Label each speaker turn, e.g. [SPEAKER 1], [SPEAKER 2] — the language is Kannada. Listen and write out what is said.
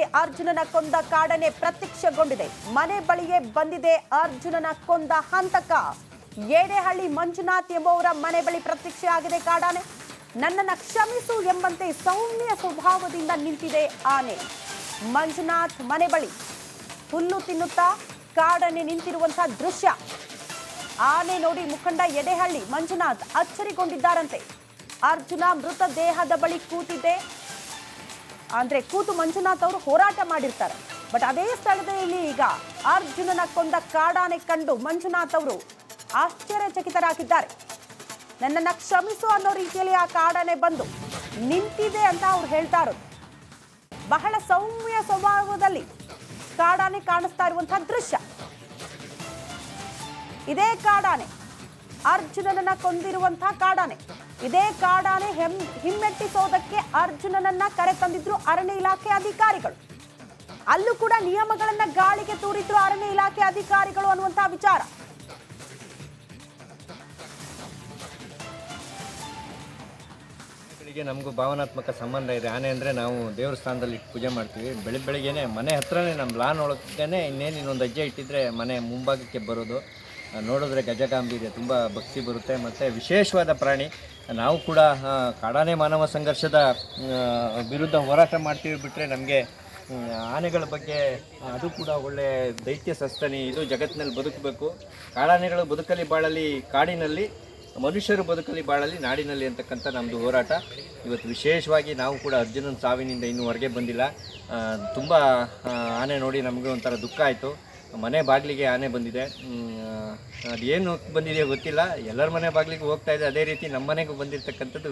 [SPEAKER 1] ಮನೆಯಲ್ಲಿ ಅರ್ಜುನನ ಕೊಂದ ಕಾಡನೆ ಪ್ರತ್ಯಕ್ಷಗೊಂಡಿದೆ. ಮನೆ ಬಳಿಯೇ ಬಂದಿದೆ ಅರ್ಜುನನ ಕೊಂದ ಹಂತಕ. ಏಡೆಹಳ್ಳಿ ಮಂಜುನಾಥ್ ಎಂಬುವರ ಮನೆ ಬಳಿ ಪ್ರತ್ಯಕ್ಷ ಆಗಿದೆ ಕಾಡಾನೆ. ನನ್ನನ್ನು ಕ್ಷಮಿಸು ಎಂಬಂತೆ ಸೌಮ್ಯ ಸ್ವಭಾವದಿಂದ ನಿಂತಿದೆ ಆನೆ. ಮಂಜುನಾಥ್ ಮನೆ ಬಳಿ ಹುಲ್ಲು ತಿನ್ನುತ್ತಾ ಕಾಡನೆ ನಿಂತಿರುವಂತಹ ದೃಶ್ಯ. ಆನೆ ನೋಡಿ ಮುಖಂಡ ಎಡೆಹಳ್ಳಿ ಮಂಜುನಾಥ್ ಅಚ್ಚರಿಗೊಂಡಿದ್ದಾರಂತೆ. ಅರ್ಜುನ ಮೃತ ದೇಹದ ಬಳಿ ಕೂತಿದೆ. ಕೂತು ಮಂಜುನಾಥ್ ಅವರು ಹೋರಾಟ ಮಾಡಿರ್ತಾರೆ. ಬಟ್ ಅದೇ ಸ್ಥಳದಲ್ಲಿ ಈಗ ಅರ್ಜುನನ ಕೊಂದ ಕಾಡಾನೆ ಕಂಡು ಮಂಜುನಾಥ್ ಅವರು ಆಶ್ಚರ್ಯಚಕಿತರಾಗಿದ್ದಾರೆ. ನನ್ನನ್ನು ಕ್ಷಮಿಸು ಅನ್ನೋ ರೀತಿಯಲ್ಲಿ ಆ ಕಾಡಾನೆ ಬಂದು ನಿಂತಿದೆ ಅಂತ ಅವ್ರು ಹೇಳ್ತಾ ಇರೋದು. ಬಹಳ ಸೌಮ್ಯ ಸ್ವಭಾವದಲ್ಲಿ ಕಾಡಾನೆ ಕಾಣಿಸ್ತಾ ಇರುವಂತಹ ದೃಶ್ಯ. ಇದೇ ಕಾಡಾನೆ ಅರ್ಜುನನನ್ನ ಕೊಂದಿರುವಂತಹ ಕಾಡಾನೆ. ಇದೇ ಕಾಡಾನೆ ಹಿಮ್ಮೆಟ್ಟಿಸೋದಕ್ಕೆ ಅರ್ಜುನನನ್ನ ಕರೆ ತಂದಿದ್ರು ಅರಣ್ಯ ಇಲಾಖೆ ಅಧಿಕಾರಿಗಳು. ಅಲ್ಲೂ ಕೂಡ ನಿಯಮಗಳನ್ನ ಗಾಳಿಗೆ ತೂರಿದ್ರು ಅರಣ್ಯ ಇಲಾಖೆ ಅಧಿಕಾರಿಗಳು ಅನ್ನುವಂತಹ ವಿಚಾರ.
[SPEAKER 2] ನಮಗೂ ಭಾವನಾತ್ಮಕ ಸಂಬಂಧ ಇದೆ. ಆನೆ ಅಂದರೆ ನಾವು ದೇವ್ರ ಸ್ಥಾನದಲ್ಲಿ ಇಟ್ಟು ಪೂಜೆ ಮಾಡ್ತೀವಿ. ಬೆಳಗ್ಗೆನೆ ಮನೆ ಹತ್ರನೇ ನಮ್ಮ ಲಾನ್ ಒಳಗೇ ಇನ್ನೊಂದು ಹೆಜ್ಜೆ ಇಟ್ಟಿದ್ರೆ ಮನೆ ಮುಂಭಾಗಕ್ಕೆ ಬರೋದು. ನೋಡಿದ್ರೆ ಗಜಗಾಂಭೀರ್ಯ ತುಂಬ ಭಕ್ತಿ ಬರುತ್ತೆ. ಮತ್ತು ವಿಶೇಷವಾದ ಪ್ರಾಣಿ. ನಾವು ಕೂಡ ಕಾಡಾನೆ ಮಾನವ ಸಂಘರ್ಷದ ವಿರುದ್ಧ ಹೋರಾಟ ಮಾಡ್ತೀವಿ. ಬಿಟ್ಟರೆ ನಮಗೆ ಆನೆಗಳ ಬಗ್ಗೆ ಅದು ಕೂಡ ಒಳ್ಳೆ ದೈತ್ಯ ಸಸ್ತನಿ. ಇದು ಜಗತ್ತಿನಲ್ಲಿ ಬದುಕಬೇಕು. ಕಾಡಾನೆಗಳು ಬದುಕಲಿ ಬಾಳಲಿ ಕಾಡಿನಲ್ಲಿ, ಮನುಷ್ಯರು ಬದುಕಲಿ ಬಾಳಲಿ ನಾಡಿನಲ್ಲಿ ಅಂತಕ್ಕಂಥ ನಮ್ಮದು ಹೋರಾಟ. ಇವತ್ತು ವಿಶೇಷವಾಗಿ ನಾವು ಕೂಡ ಅರ್ಜುನನ ಸಾವಿನಿಂದ ಇನ್ನೂ ಹೊರಗೆ ಬಂದಿಲ್ಲ. ತುಂಬ ಆನೆ ನೋಡಿ ನಮಗೆ ಒಂಥರ ದುಃಖ ಆಯಿತು. ಮನೆ ಬಾಗಿಲಿಗೆ ಆನೆ ಬಂದಿದೆ. ಅದೇನು ಬಂದಿದೆ ಗೊತ್ತಿಲ್ಲ. ಎಲ್ಲರ ಮನೆ ಬಾಗಿಲಿಗೆ ಹೋಗ್ತಾ ಇದೆ. ಅದೇ ರೀತಿ ನಮ್ಮ ಮನೆಗೂ ಬಂದಿರತಕ್ಕಂಥದ್ದು